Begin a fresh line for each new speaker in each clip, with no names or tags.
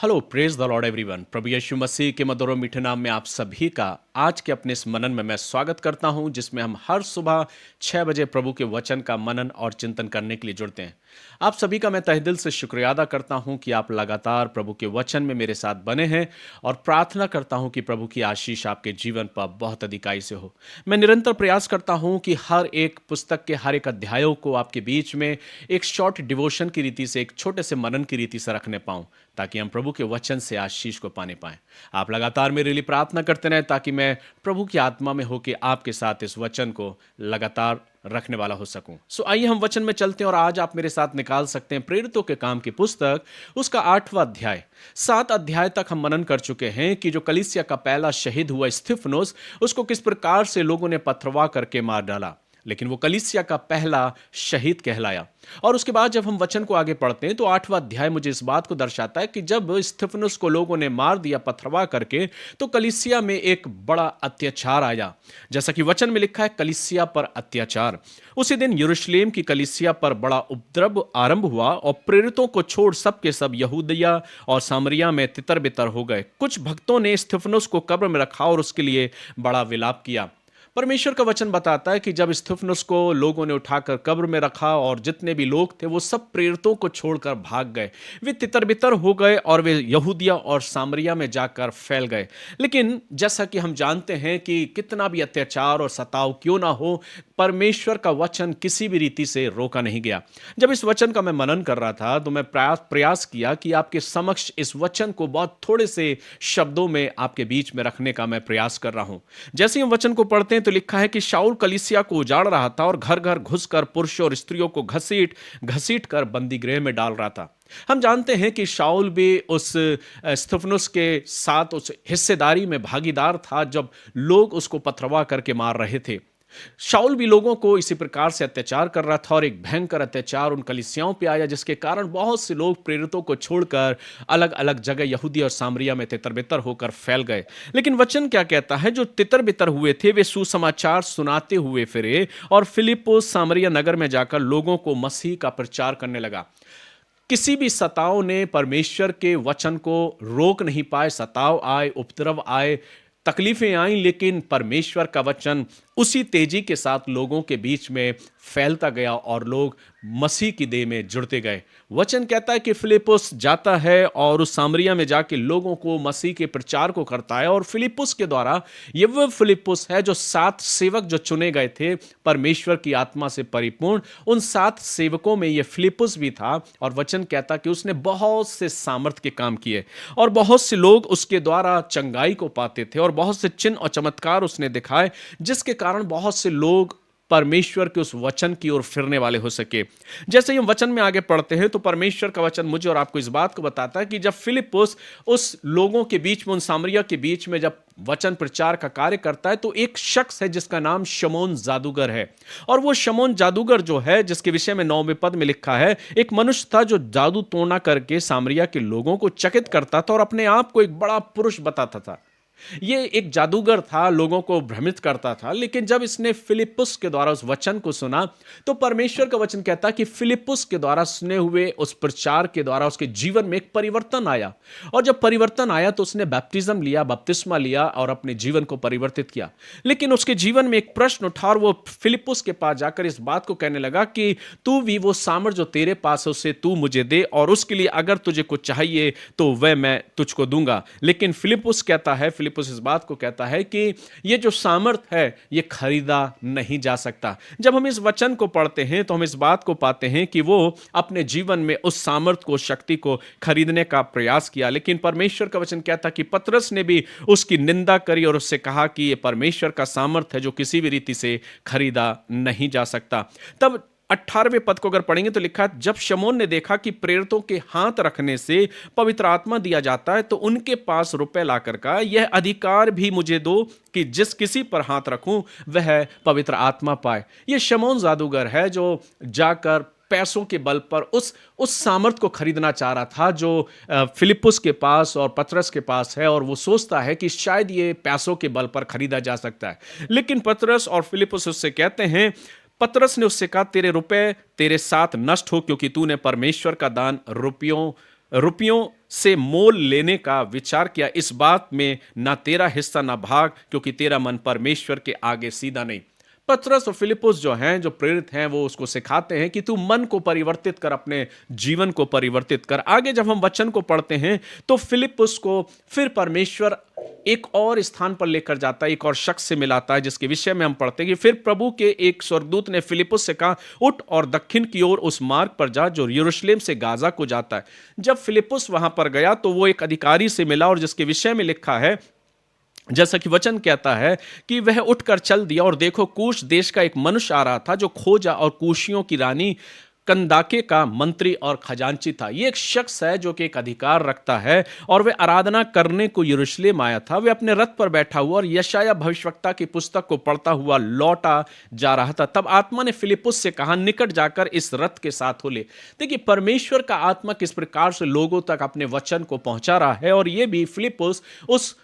Hello praise the lord everyone. प्रभु यीशु मसीह के मधुर और मीठे नाम में आप सभी का आज के अपने इस मनन में मैं स्वागत करता हूं, जिसमें हम हर सुबह 6 बजे प्रभु के वचन का मनन और चिंतन करने के लिए जुड़ते हैं। आप सभी का मैं तहे दिल से शुक्रिया अदा करता हूं कि आप लगातार प्रभु के वचन में मेरे साथ बने हैं और प्रार्थना करता हूं कि प्रभु की आशीष आपके जीवन पर बहुत अधिकाई से हो। मैं निरंतर प्रयास करता हूं कि हर एक पुस्तक के हर एक अध्यायों को आपके बीच में एक शॉर्ट डिवोशन की रीति से, एक छोटे से मनन की रीति से रखने पाऊं, ताकि हम प्रभु के वचन से आशीष को पाने पाएं। आप लगातार मेरे लिए प्रार्थना करते रहें ताकि मैं प्रभु की आत्मा में होकर आपके साथ इस वचन को लगातार रखने वाला हो सकूं। सो आइए हम वचन में चलते हैं और आज आप मेरे साथ निकाल सकते हैं प्रेरितों के काम की पुस्तक, उसका 8वां अध्याय। 7 अध्याय तक हम मनन कर चुके हैं कि जो कलीसिया का पहला शहीद हुआ स्तिफनुस, उसको किस प्रकार से लोगों ने पथरवा करके मार डाला, लेकिन वो कलीसिया का पहला शहीद कहलाया। और उसके बाद जब हम वचन को आगे पढ़ते हैं तो 8वां अध्याय मुझे इस बात को दर्शाता है कि जब स्तिफनुस को लोगों ने मार दिया पथरवा करके, तो कलीसिया में एक बड़ा अत्याचार आया। जैसा कि वचन में लिखा है, कलीसिया पर अत्याचार। उसी दिन यरूशलेम की कलीसिया पर बड़ा उपद्रव आरंभ हुआ और प्रेरितों को छोड़ सबके सब यहूदिया और सामरिया में तितर बितर हो गए। कुछ भक्तों ने स्तिफनुस को कब्र में रखा और उसके लिए बड़ा विलाप किया। परमेश्वर का वचन बताता है कि जब स्तिफनुस को लोगों ने उठाकर कब्र में रखा और जितने भी लोग थे वो सब प्रेरितों को छोड़कर भाग गए। वे तितर-बितर हो गए और वे यहूदिया और सामरिया में जाकर फैल गए। लेकिन जैसा कि हम जानते हैं कि कितना भी अत्याचार और सताव क्यों ना हो, परमेश्वर का वचन किसी भी रीति से रोका नहीं गया। जब इस वचन का मैं मनन कर रहा था तो मैं प्रयास किया कि आपके समक्ष इस वचन को बहुत थोड़े से शब्दों में आपके बीच में रखने का मैं प्रयास कर रहा हूं। जैसे ही हम वचन को पढ़ते हैं तो लिखा है कि शाऊल कलीसिया को उजाड़ रहा था और घर घर घुसकर पुरुषों और स्त्रियों को घसीट घसीट कर बंदी गृह में डाल रहा था। हम जानते हैं कि शाऊल भी उस स्तिफनुस के साथ उस हिस्सेदारी में भागीदार था जब लोग उसको पथरवा करके मार रहे थे। शाऊल भी लोगों को इसी प्रकार से अत्याचार कर रहा था और एक भयंकर अत्याचार उन कलीसियाओं पे आया, जिसके कारण बहुत से लोग प्रेरितों को छोड़कर अलग अलग जगह यहूदी और सामरिया में तितर-बितर होकर फैल गए। लेकिन वचन क्या कहता है, जो तितर-बितर हुए थे वे सुसमाचार सुनाते हुए फिरे और फिलिप्पुस सामरिया नगर में जाकर लोगों को मसीह का प्रचार करने लगा। किसी भी सताव ने परमेश्वर के वचन को रोक नहीं पाए। सताव आए, उपद्रव आए, तकलीफें आई, लेकिन परमेश्वर का वचन उसी तेजी के साथ लोगों के बीच में फैलता गया और लोग मसीह की देह में जुड़ते गए। वचन कहता है कि फिलिप्पुस जाता है और उस सामरिया में जाके लोगों को मसीह के प्रचार को करता है। और फिलिप्पुस के द्वारा, ये वो फिलिप्पुस है जो 7 सेवक जो चुने गए थे परमेश्वर की आत्मा से परिपूर्ण, उन 7 सेवकों में ये फिलिप्पुस भी था। और वचन कहता कि उसने बहुत से सामर्थ्य के काम किए और बहुत से लोग उसके द्वारा चंगाई को पाते थे और बहुत से चिन्ह और चमत्कार उसने दिखाए, जिसके कारण बहुत से लोग परमेश्वर के उस वचन की ओर फिरने वाले हो सके। जैसे ही हम वचन में आगे पढ़ते हैं तो परमेश्वर का वचन मुझे और आपको इस बात को बताता है कि जब फिलिप्पुस उस लोगों के बीच में, उन सामरिया के बीच में जब वचन प्रचार का कार्य करता है, तो एक शख्स है जिसका नाम शमौन जादूगर है। और वो शमौन जादूगर जो है, जिसके विषय में 9वें पद में लिखा है, एक मनुष्य था जो जादू टोना करके सामरिया के लोगों को चकित करता था और अपने आप को एक बड़ा पुरुष बताता था। ये एक जादूगर था, लोगों को भ्रमित करता था। लेकिन जब इसने फिलिप्पुस के द्वारा उस वचन को सुना तो परमेश्वर का वचन कहता है कि फिलिप्पुस के द्वारा सुने हुए उस प्रचार के द्वारा उसके जीवन में एक परिवर्तन आया। और जब परिवर्तन आया तो उसने बैप्टिज्म लिया, बपतिस्मा लिया और अपने जीवन को परिवर्तित किया। लेकिन उसके जीवन में एक प्रश्न उठा और वो फिलिप्पुस के पास जाकर इस बात को कहने लगा कि तू भी वो सामर्थ जो तेरे पास है उसे तू मुझे दे, और उसके लिए अगर तुझे कुछ चाहिए तो वह मैं तुझको दूंगा। लेकिन फिलिप्पुस कहता है, फिलिप्पुस इस बात को कहता है कि ये जो सामर्थ है ये खरीदा नहीं जा सकता। जब हम इस वचन को पढ़ते हैं तो हम इस बात को पाते हैं कि वो अपने जीवन में उस सामर्थ को, शक्ति को खरीदने का प्रयास किया। लेकिन परमेश्वर का वचन कहता कि पतरस ने भी उसकी निंदा करी और उससे कहा कि ये परमेश्वर का सामर्थ है जो किसी भी रीति से खरीदा नहीं जा सकता। तब 18वें पद को अगर पढ़ेंगे तो लिखा है, जब शमौन ने देखा कि प्रेरितों के हाथ रखने से पवित्र आत्मा दिया जाता है तो उनके पास रुपए लाकर का, यह अधिकार भी मुझे दो कि जिस किसी पर हाथ रखूं वह पवित्र आत्मा पाए। यह शमौन जादूगर है जो जाकर पैसों के बल पर उस सामर्थ को खरीदना चाह रहा था जो फिलिप्पुस के पास और पतरस के पास है, और वो सोचता है कि शायद ये पैसों के बल पर खरीदा जा सकता है। लेकिन पतरस और फिलिप्पुस उससे कहते हैं, पतरस ने उससे कहा, तेरे रुपए तेरे साथ नष्ट हो, क्योंकि तूने परमेश्वर का दान रुपयों रुपयों से मोल लेने का विचार किया। इस बात में ना तेरा हिस्सा ना भाग, क्योंकि तेरा मन परमेश्वर के आगे सीधा नहीं। पतरस और फिलिपुस जो हैं, जो प्रेरित हैं, वो उसको सिखाते हैं कि तू मन को परिवर्तित कर, अपने जीवन को परिवर्तित कर। आगे जब हम वचन को पढ़ते हैं तो फिलिपुस को फिर परमेश्वर एक और स्थान पर लेकर जाता है, एक और शख्स से मिलाता है, जिसके विषय में हम पढ़ते हैं कि फिर प्रभु के एक स्वर्गदूत ने फिलिपुस से कहा, उठ और दक्षिण की ओर उस मार्ग पर जा जो यरूशलेम से गाजा को जाता है। जब फिलिपुस वहां पर गया तो वो एक अधिकारी से मिला, और जिसके विषय में लिखा है, जैसा कि वचन कहता है कि वह उठकर चल दिया, और देखो कूश देश का एक मनुष्य आ रहा था जो खोजा और कूशियों की रानी कंदाके का मंत्री और खजांची था। यह एक शख्स है जो कि एक अधिकार रखता है, और वह आराधना करने को यरूशलेम आया था। वह अपने रथ पर बैठा हुआ और यशायाह भविष्यवक्ता की पुस्तक को पढ़ता हुआ लौटा जा रहा था। तब आत्मा ने फिलिपुस से कहा, निकट जाकर इस रथ के साथ हो ले। देखिए परमेश्वर का आत्मा किस प्रकार से लोगों तक अपने वचन को पहुंचा रहा है, और यह भी फिलिपुस उस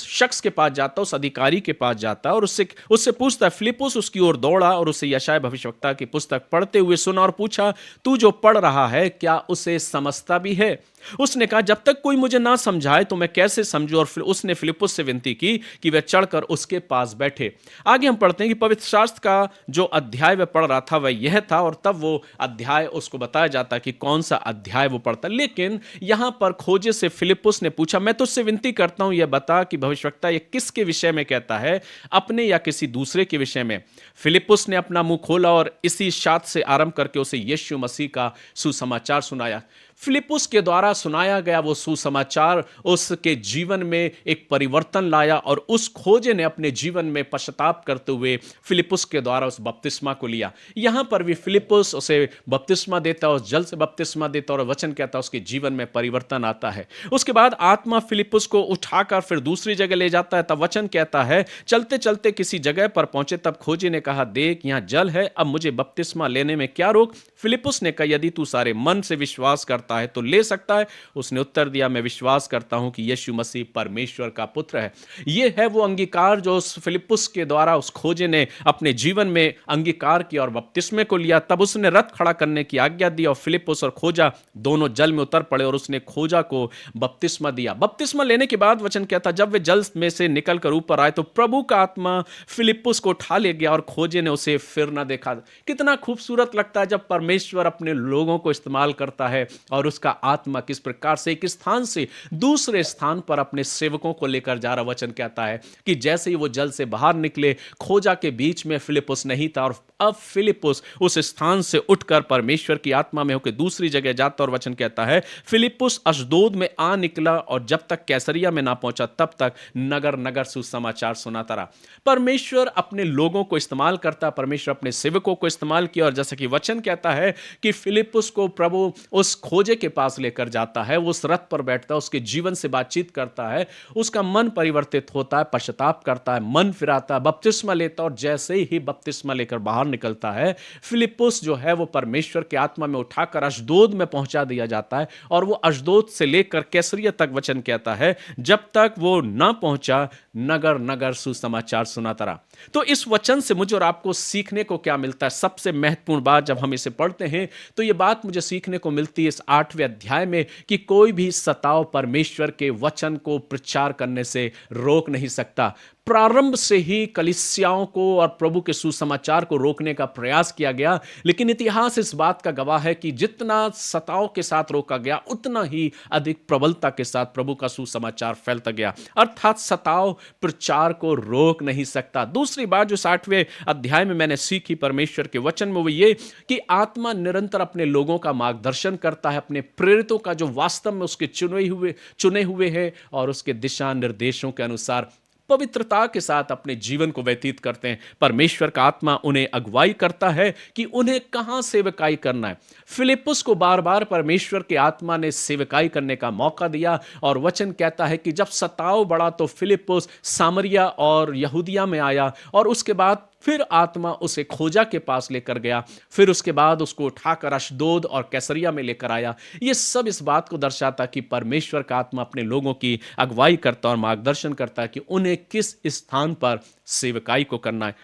शख्स के पास जाता, उस अधिकारी के पास जाता और उससे उससे पूछता है। फिलिपुस उसकी ओर दौड़ा और उसे यशायाह भविष्यवक्ता की पुस्तक पढ़ते हुए सुना और पूछा, तू जो पढ़ रहा है क्या उसे समझता भी है? उसने कहा, जब तक कोई मुझे ना समझाए तो मैं कैसे समझूं? और फिर उसने फिलिपुस से विनती की कि वह चढ़कर उसके पास बैठे। आगे हम पढ़ते हैं कि पवित्र शास्त्र का जो अध्याय वह पढ़ रहा था वह यह था, और तब वो अध्याय उसको बताया जाता कि कौन सा अध्याय वो पढ़ता। लेकिन यहां पर खोजे से फिलिपुस ने पूछा, मैं तुझसे विनती करता हूं, यह बता कि भविष्यवक्ता ये किसके विषय में कहता है, अपने या किसी दूसरे के विषय में? फिलिपुस ने अपना मुंह खोला और इसी शात से आरंभ करके उसे यीशु मसीह का सुसमाचार सुनाया। फिलिपुस के द्वारा सुनाया गया वो सुसमाचार उसके जीवन में एक परिवर्तन लाया, और उस खोजे ने अपने जीवन में पश्चाताप करते हुए फिलिपुस के द्वारा उस बपतिस्मा को लिया। यहां पर भी फिलिपुस उसे बपतिस्मा देता, उस जल से बपतिस्मा देता, और वचन कहता उसके जीवन में परिवर्तन आता है। उसके बाद आत्मा फिलिपुस को उठाकर फिर दूसरी जगह ले जाता है। तब वचन कहता है, चलते चलते किसी जगह पर पहुंचे, तब खोजे ने कहा, देख यहां जल है, अब मुझे बपतिस्मा लेने में क्या रोक? फिलिपुस ने कहा, यदि तू सारे मन से विश्वास करता है तो ले सकता है। उसने उत्तर दिया, मैं विश्वास करता हूं कि यीशु मसीह परमेश्वर का पुत्र है। यह है वो अंगीकार जो उस फिलिपुस के द्वारा उस खोजे ने अपने जीवन में अंगीकार किया और बपतिस्मे को लिया। तब उसने रथ खड़ा करने की आज्ञा दी, और फिलिपुस और खोजा दोनों जल में उतर पड़े, और उसने खोजा को बपतिस्मा दिया। बपतिस्मा लेने के बाद वचन कहता, जब वे जल में से निकलकर ऊपर आए तो प्रभु का आत्मा फिलिपुस को उठा ले गया, और खोजे ने उसे फिर ना देखा। कितना खूबसूरत लगता है जब परमेश्वर अपने लोगों को इस्तेमाल करता है, और उसका आत्मा किस प्रकार से एक स्थान से दूसरे स्थान पर अपने सेवकों को लेकर जा रहा। वचन कहता है कि जैसे ही वो जल से बाहर निकले, खोजा के बीच में फिलिपुस नहीं था, और अब फिलिपुस उस स्थान से उठकर परमेश्वर की आत्मा में होकर दूसरी जगह जाता। और वचन कहता है, फिलिपुस अशदोद में आ निकला, और जब तक कैसरिया में ना पहुंचा तब तक नगर नगर सुसमाचार सुनाता रहा। परमेश्वर अपने लोगों को इस्तेमाल करता, परमेश्वर अपने सेवकों को इस्तेमाल किया, और जैसा कि वचन कहता है कि फिलिपुस को प्रभु उस खोजे के पास लेकर जाता है, वो उस रथ पर बैठता है, उसके जीवन से बातचीत करता है, उसका मन परिवर्तित होता है, पश्चाताप करता है, मन फिराता है, बपतिस्मा लेता है, और जैसे ही बपतिस्मा लेकर बाहर निकलता है, फिलिपुस जो है वो परमेश्वर के आत्मा में उठाकर अशदोद में पहुंचा दिया जाता है। और वो अशदोद से लेकर कैसरिया तक वचन कहता है, जब तक वो ना पहुंचा, नगर नगर सुसमाचार सुनाता रहा। तो इस वचन से मुझे और आपको सीखने को क्या मिलता है? सबसे महत्वपूर्ण बात, जब हम इसे पढ़ते हैं तो ये बात मुझे सीखने को मिलती है इस 8वें अध्याय में, कि कोई भी सताव परमेश्वर के वचन को प्रचार करने से रोक नहीं सकता। प्रारंभ से ही कलीसियाओं को और प्रभु के सुसमाचार को रोकने का प्रयास किया गया, लेकिन इतिहास इस बात का गवाह है कि जितना सताव के साथ रोका गया, उतना ही अधिक प्रबलता के साथ प्रभु का सुसमाचार फैलता गया। अर्थात सताव प्रचार को रोक नहीं सकता। दूसरी बात जो 8वें अध्याय में मैंने सीखी परमेश्वर के वचन में, वो ये कि आत्मा निरंतर अपने लोगों का मार्गदर्शन करता है, अपने प्रेरितों का जो वास्तव में उसके चुने हुए हैं, और उसके दिशा निर्देशों के अनुसार पवित्रता के साथ अपने जीवन को व्यतीत करते हैं। परमेश्वर का आत्मा उन्हें अगुवाई करता है कि उन्हें कहां सेवकाई करना है। फिलिपुस को बार बार परमेश्वर के आत्मा ने सेवकाई करने का मौका दिया, और वचन कहता है कि जब सताव बढ़ा तो फिलिपुस सामरिया और यहूदिया में आया, और उसके बाद फिर आत्मा उसे खोजा के पास लेकर गया, फिर उसके बाद उसको उठाकर अशदोद और कैसरिया में लेकर आया। यह सब इस बात को दर्शाता कि परमेश्वर का आत्मा अपने लोगों की अगुवाई करता और मार्गदर्शन करता है कि उन्हें किस स्थान पर सेवकाई को करना है।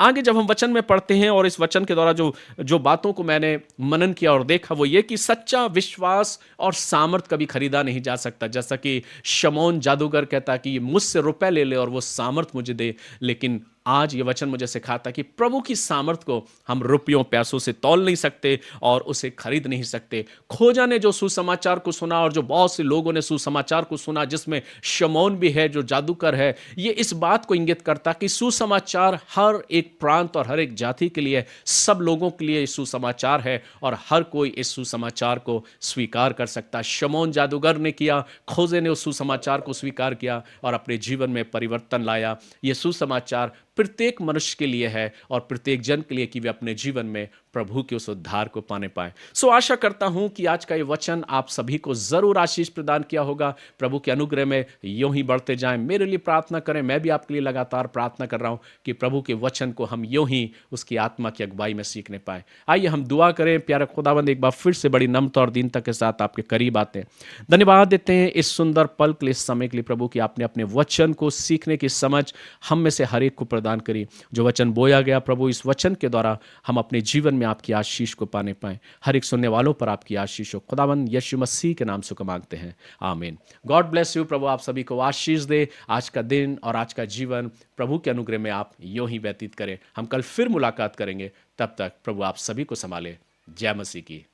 आगे जब हम वचन में पढ़ते हैं और इस वचन के द्वारा जो जो बातों को मैंने मनन किया और देखा वो ये कि सच्चा विश्वास और सामर्थ कभी खरीदा नहीं जा सकता। जैसा कि शमौन जादूगर कहता कि मुझसे रुपए ले ले और वो सामर्थ मुझे दे, लेकिन आज ये वचन मुझे सिखाता कि प्रभु की सामर्थ को हम रुपयों पैसों से तौल नहीं सकते और उसे खरीद नहीं सकते। खोजा ने जो सुसमाचार को सुना और जो बहुत से लोगों ने सुसमाचार को सुना, जिसमें शमौन भी है जो जादूगर है, ये इस बात को इंगित करता कि सुसमाचार हर एक प्रांत और हर एक जाति के लिए, सब लोगों के लिए सुसमाचार है और हर कोई इस सुसमाचार को स्वीकार कर सकता। शमौन जादूगर ने किया, खोजे ने उस सुसमाचार को स्वीकार किया और अपने जीवन में परिवर्तन लाया। ये सुसमाचार प्रत्येक मनुष्य के लिए है और प्रत्येक जन के लिए कि वे अपने जीवन में प्रभु के उस उद्धार को पाने पाए। सो आशा करता हूं कि आज का ये वचन आप सभी को जरूर आशीष प्रदान किया होगा। प्रभु के अनुग्रह में यूं ही बढ़ते जाएं। मेरे लिए प्रार्थना करें, मैं भी आपके लिए लगातार प्रार्थना कर रहा हूं कि प्रभु के वचन को हम यूं ही उसकी आत्मा की अगुवाई में सीखने पाए। आइए हम दुआ करें। प्यारा खुदावंद, एक बार फिर से बड़ी नम्रता और दीनता के साथ आपके करीब आते हैं। धन्यवाद देते हैं इस सुंदर पल के लिए, इस समय के लिए प्रभु, कि आपने अपने वचन को सीखने की समझ हम में से हर एक को प्रदान करी। जो वचन बोया गया प्रभु, इस वचन के द्वारा हम अपने जीवन में आपकी आशीष को पाने पाएं। हर एक सुनने वालों पर आपकी आशीष हो। खुदावंद यीशु मसीह के नाम से को मांगते हैं, आमीन। God bless you. प्रभु आप सभी को आशीष दे। आज का दिन और आज का जीवन प्रभु के अनुग्रह में आप यूं ही व्यतीत करें। हम कल फिर मुलाकात करेंगे। तब तक प्रभु आप सभी को संभाले। जय मसीह की।